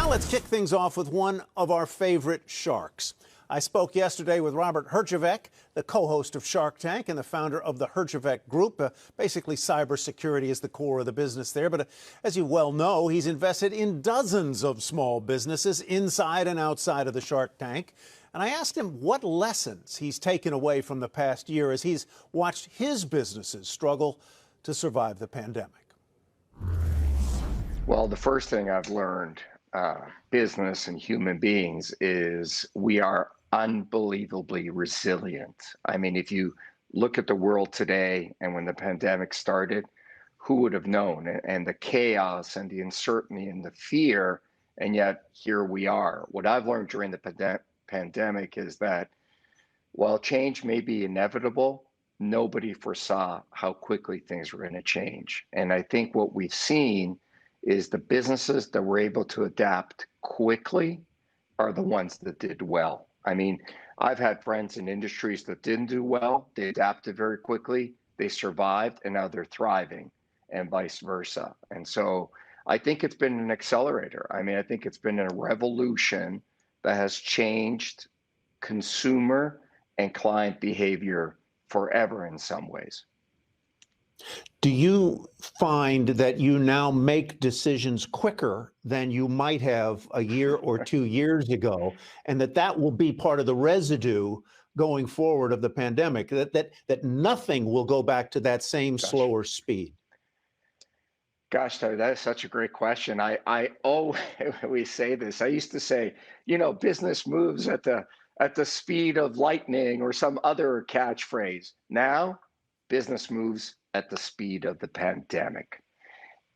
Now let's kick things off with one of our favorite sharks. I spoke yesterday with Robert Herjavec, the co-host of Shark Tank and the founder of the Herjavec Group. Basically, cybersecurity is the core of the business there. But as you well know, he's invested in dozens of small businesses inside and outside of the Shark Tank. And I asked him what lessons he's taken away from the past year as he's watched his businesses struggle to survive the pandemic. Well, the first thing I've learned, business and human beings, is we are unbelievably resilient. I mean, if you look at the world today and when the pandemic started, who would have known? And the chaos and the uncertainty and the fear, and yet here we are. What I've learned during the pandemic is that while change may be inevitable, nobody foresaw how quickly things were going to change. And I think what we've seen is the businesses that were able to adapt quickly are the ones that did well. I mean, I've had friends in industries that didn't do well. They adapted very quickly, they survived, and now they're thriving, and vice versa. And so I think it's been an accelerator. I mean, I think it's been a revolution that has changed consumer and client behavior forever in some ways. Do you find that you now make decisions quicker than you might have a year or 2 years ago, and that will be part of the residue going forward of the pandemic, that nothing will go back to that same slower speed? Gosh, Tyler, that is such a great question. I always say this. I used to say, business moves at the speed of lightning or some other catchphrase. Now, business moves at the speed of the pandemic.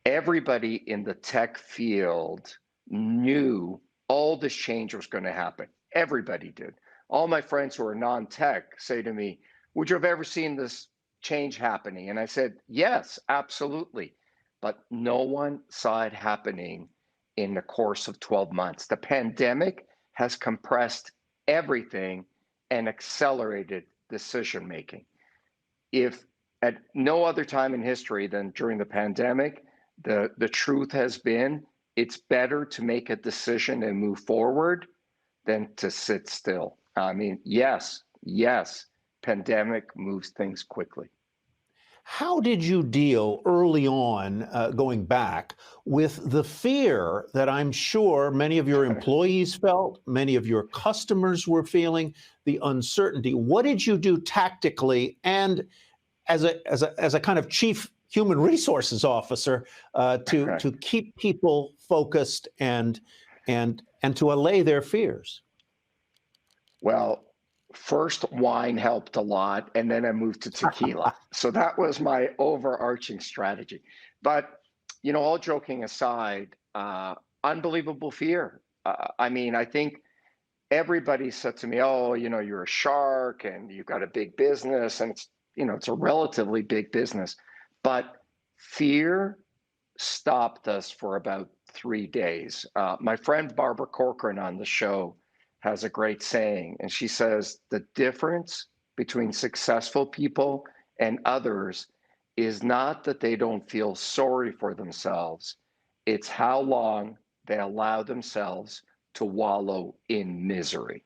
Everybody in the tech field knew all this change was going to happen. Everybody did. All my friends who are non-tech say to me, would you have ever seen this change happening? And I said, yes, absolutely. But no one saw it happening in the course of 12 months. The pandemic has compressed everything and accelerated decision making. If at no other time in history than during the pandemic, the truth has been it's better to make a decision and move forward than to sit still. I mean, yes, pandemic moves things quickly. How did you deal early on, going back, with the fear that I'm sure many of your employees felt, many of your customers were feeling, the uncertainty? What did you do tactically and as a kind of chief human resources officer to keep people focused and to allay their fears? Well, first wine helped a lot, and then I moved to tequila. So that was my overarching strategy. But, all joking aside, unbelievable fear. I mean, I think everybody said to me, oh, you're a shark and you've got a big business, and it's a relatively big business. But fear stopped us for about 3 days. My friend Barbara Corcoran on the show has a great saying, and she says the difference between successful people and others is not that they don't feel sorry for themselves, it's how long they allow themselves to wallow in misery.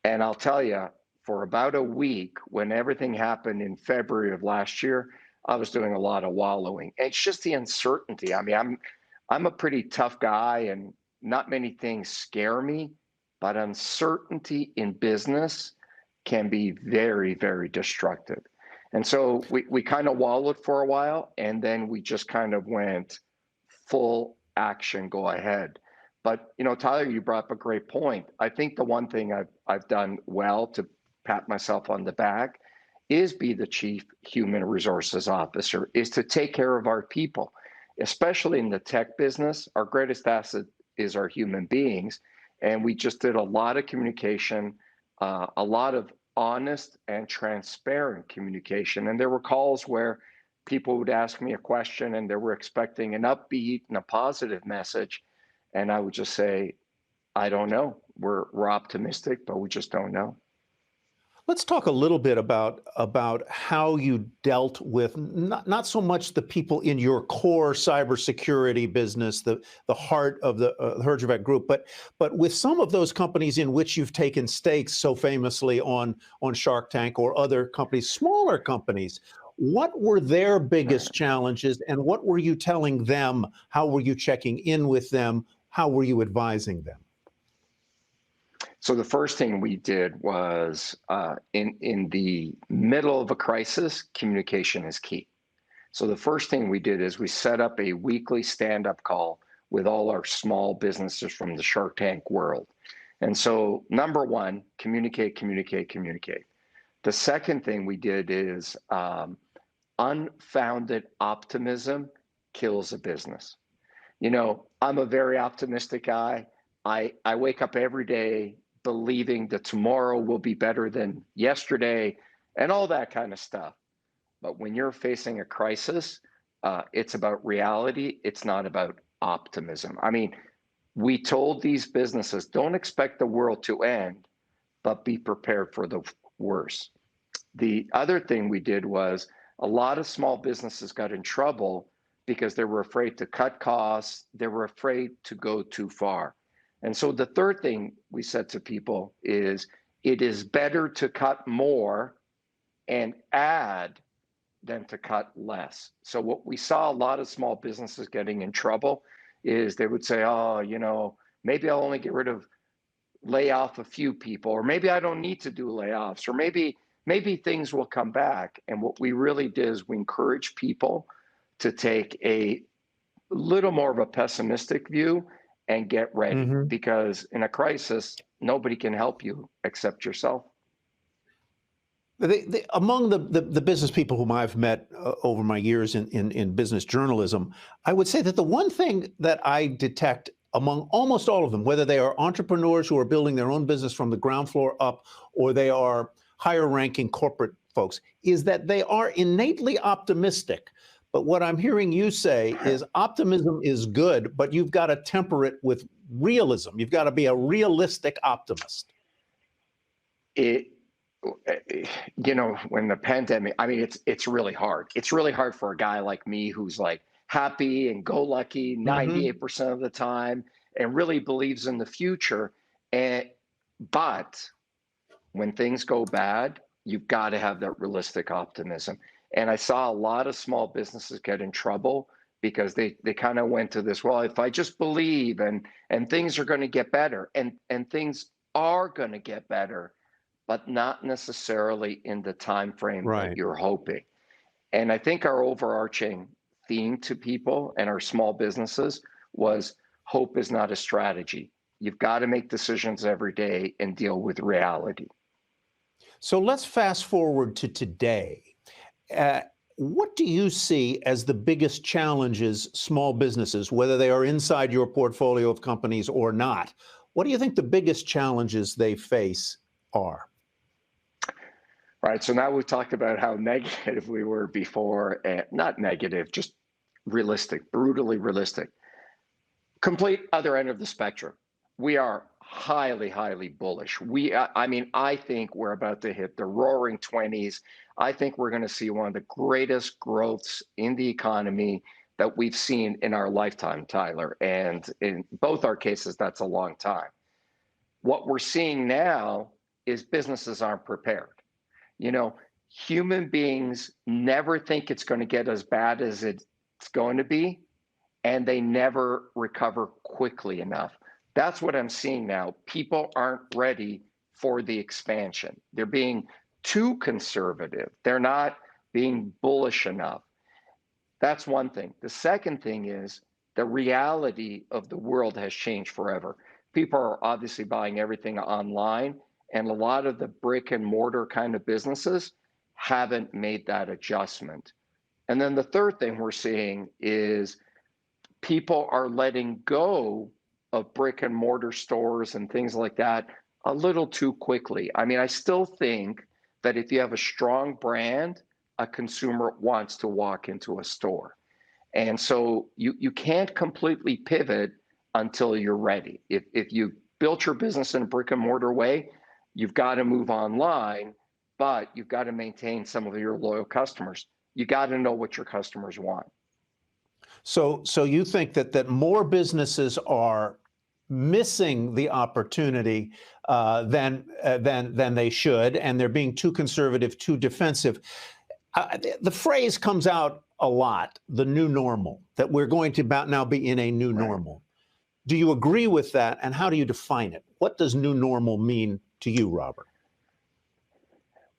And I'll tell you, for about a week, when everything happened in February of last year, I was doing a lot of wallowing. It's just the uncertainty. I mean, I'm a pretty tough guy, and not many things scare me, but uncertainty in business can be very, very destructive. And so we kind of wallowed for a while, and then we just kind of went full action, go ahead. But, Tyler, you brought up a great point. I think the one thing I've done well, to pat myself on the back, is be the chief human resources officer, is to take care of our people, especially in the tech business. Our greatest asset is our human beings. And we just did a lot of communication, a lot of honest and transparent communication. And there were calls where people would ask me a question and they were expecting an upbeat and a positive message. And I would just say, I don't know. We're optimistic, but we just don't know. Let's talk a little bit about how you dealt with not so much the people in your core cybersecurity business, the heart of the Herjavec Group, but with some of those companies in which you've taken stakes so famously on Shark Tank or other companies, smaller companies. What were their biggest challenges, and what were you telling them? How were you checking in with them? How were you advising them? So the first thing we did was in the middle of a crisis, communication is key. So the first thing we did is we set up a weekly stand-up call with all our small businesses from the Shark Tank world. And so number one, communicate, communicate, communicate. The second thing we did is unfounded optimism kills a business. You know, I'm a very optimistic guy. I wake up every day believing that tomorrow will be better than yesterday and all that kind of stuff. But when you're facing a crisis, it's about reality. It's not about optimism. I mean, we told these businesses, don't expect the world to end, but be prepared for the worst. The other thing we did was a lot of small businesses got in trouble because they were afraid to cut costs. They were afraid to go too far. And so the third thing we said to people is it is better to cut more and add than to cut less. So what we saw a lot of small businesses getting in trouble is they would say, oh, you know, maybe I'll only lay off a few people, or maybe I don't need to do layoffs, or maybe things will come back. And what we really did is we encourage people to take a little more of a pessimistic view and get ready, because in a crisis, nobody can help you except yourself. Among the business people whom I've met over my years in business journalism, I would say that the one thing that I detect among almost all of them, whether they are entrepreneurs who are building their own business from the ground floor up, or they are higher ranking corporate folks, is that they are innately optimistic. But what I'm hearing you say is optimism is good, but you've got to temper it with realism. You've got to be a realistic optimist. You know, when the pandemic, I mean, it's really hard. It's really hard for a guy like me who's like happy and go lucky 98% of the time and really believes in the future. But when things go bad, you've got to have that realistic optimism. And I saw a lot of small businesses get in trouble because they kind of went to this, well, if I just believe and things are going to get better, and things are going to get better, but not necessarily in the time frame that you're hoping. And I think our overarching theme to people and our small businesses was hope is not a strategy. You've got to make decisions every day and deal with reality. So let's fast forward to today. What do you see as the biggest challenges small businesses, whether they are inside your portfolio of companies or not? What do you think the biggest challenges they face are? Right. So now we've talked about how negative we were before, and not negative, just realistic, brutally realistic. Complete other end of the spectrum. We are highly, highly bullish. I mean, I think we're about to hit the roaring 20s. I think we're going to see one of the greatest growths in the economy that we've seen in our lifetime, Tyler. And in both our cases, that's a long time. What we're seeing now is businesses aren't prepared. You know, human beings never think it's going to get as bad as it's going to be, and they never recover quickly enough. That's what I'm seeing now. People aren't ready for the expansion. They're being too conservative. They're not being bullish enough. That's one thing. The second thing is the reality of the world has changed forever. People are obviously buying everything online, and a lot of the brick and mortar kind of businesses haven't made that adjustment. And then the third thing we're seeing is people are letting go of brick and mortar stores and things like that a little too quickly. I mean, I still think that if you have a strong brand, a consumer wants to walk into a store. And so you can't completely pivot until you're ready. If you built your business in a brick and mortar way, you've got to move online. but you've got to maintain some of your loyal customers. You got to know what your customers want. So you think that more businesses are missing the opportunity than they should, and they're being too conservative, too defensive. The phrase comes out a lot, the new normal, that we're going to about now be in a new normal. Do you agree with that, and how do you define it? What does new normal mean to you, Robert?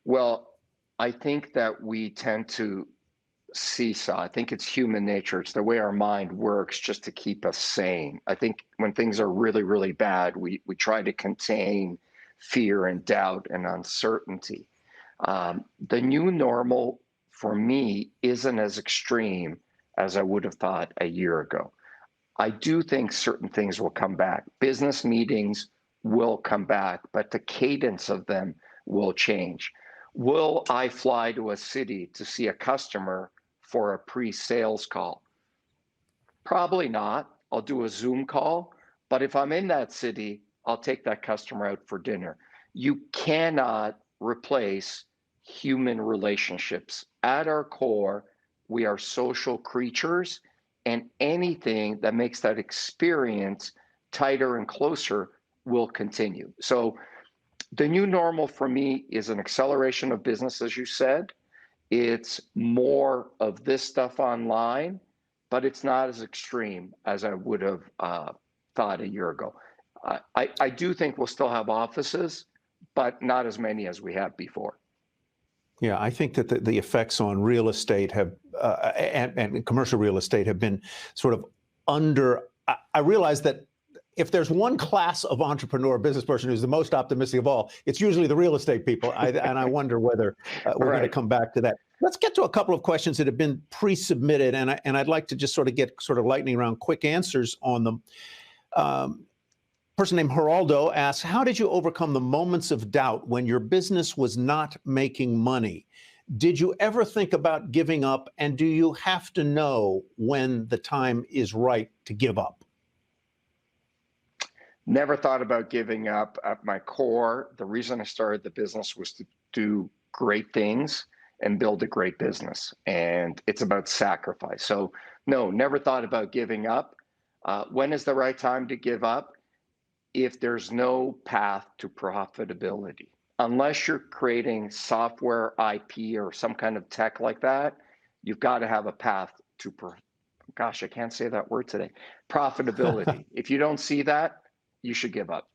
Well, I think that we tend to seesaw. I think it's human nature. It's the way our mind works just to keep us sane. I think when things are really, really bad, we try to contain fear and doubt and uncertainty. The new normal for me isn't as extreme as I would have thought a year ago. I do think certain things will come back. Business meetings will come back, but the cadence of them will change. Will I fly to a city to see a customer for a pre-sales call? Probably not. I'll do a Zoom call, but if I'm in that city, I'll take that customer out for dinner. You cannot replace human relationships. At our core, we are social creatures, and anything that makes that experience tighter and closer will continue. So the new normal for me is an acceleration of business, as you said. It's more of this stuff online, but it's not as extreme as I would have thought a year ago. I do think we'll still have offices, but not as many as we have before. Yeah, I think that the effects on real estate have and commercial real estate have been sort of under. I realize that if there's one class of entrepreneur, business person who's the most optimistic of all, it's usually the real estate people. And I wonder whether we're going to come back to that. Let's get to a couple of questions that have been pre-submitted, and I'd like to just sort of get lightning round quick answers on them. Person named Geraldo asks, how did you overcome the moments of doubt when your business was not making money? Did you ever think about giving up, and do you have to know when the time is right to give up? Never thought about giving up. At my core, the reason I started the business was to do great things and build a great business. And it's about sacrifice. So no, never thought about giving up. When is the right time to give up? If there's no path to profitability. Unless you're creating software, IP, or some kind of tech like that, you've got to have a path to, gosh, I can't say that word today, profitability. If you don't see that, you should give up.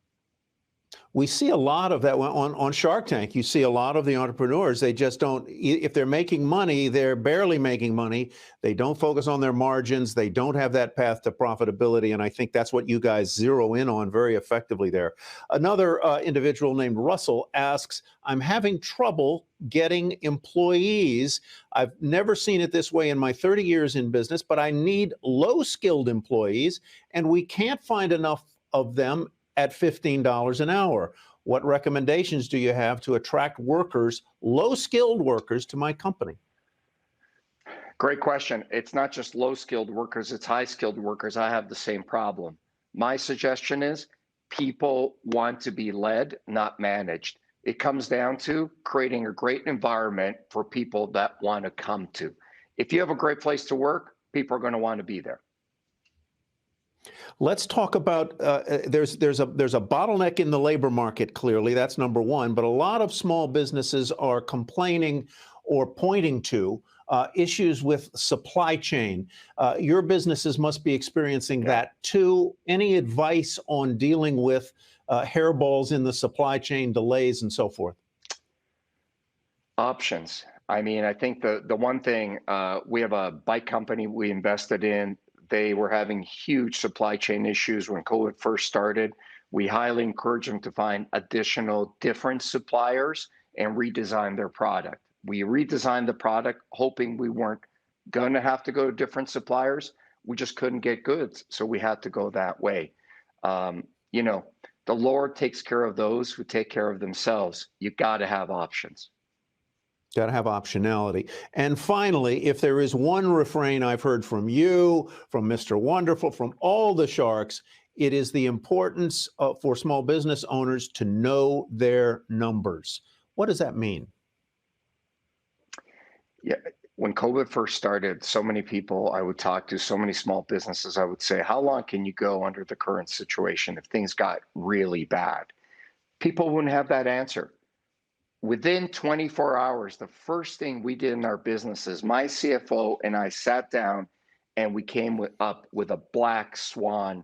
We see a lot of that on Shark Tank. You see a lot of the entrepreneurs, they just don't, if they're making money, they're barely making money. They don't focus on their margins. They don't have that path to profitability. And I think that's what you guys zero in on very effectively there. Another individual named Russell asks, I'm having trouble getting employees. I've never seen it this way in my 30 years in business, but I need low-skilled employees, and we can't find enough of them at $15 an hour. What recommendations do you have to attract workers, low-skilled workers, to my company? Great question. It's not just low-skilled workers, it's high-skilled workers. I have the same problem. My suggestion is people want to be led, not managed. It comes down to creating a great environment for people that want to come to. If you have a great place to work, people are going to want to be there. Let's talk about, there's a bottleneck in the labor market, clearly, that's number one, but a lot of small businesses are complaining or pointing to issues with supply chain. Your businesses must be experiencing that too. Any advice on dealing with hairballs in the supply chain, delays, and so forth? Options. I mean, I think the one thing, we have a bike company we invested in. They were having huge supply chain issues when COVID first started. We highly encourage them to find additional different suppliers and redesign their product. We redesigned the product hoping we weren't going to have to go to different suppliers. We just couldn't get goods, so we had to go that way. You know, the Lord takes care of those who take care of themselves. You got to have options. Got to have optionality. And finally, if there is one refrain I've heard from you, from Mr. Wonderful, from all the sharks, it is the importance for small business owners to know their numbers. What does that mean? Yeah, when COVID first started, so many people I would talk to, so many small businesses, I would say, how long can you go under the current situation if things got really bad? People wouldn't have that answer. Within 24 hours, the first thing we did in our business is my CFO and I sat down and we came up with a black swan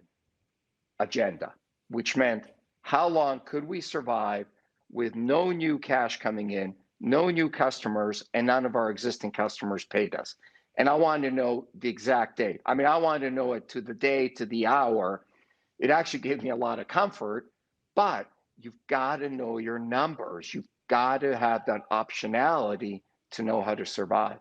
agenda, which meant how long could we survive with no new cash coming in, no new customers, and none of our existing customers paid us. And I wanted to know the exact date. I mean, I wanted to know it to the day, to the hour. It actually gave me a lot of comfort, but you've got to know your numbers. You've got to have that optionality to know how to survive.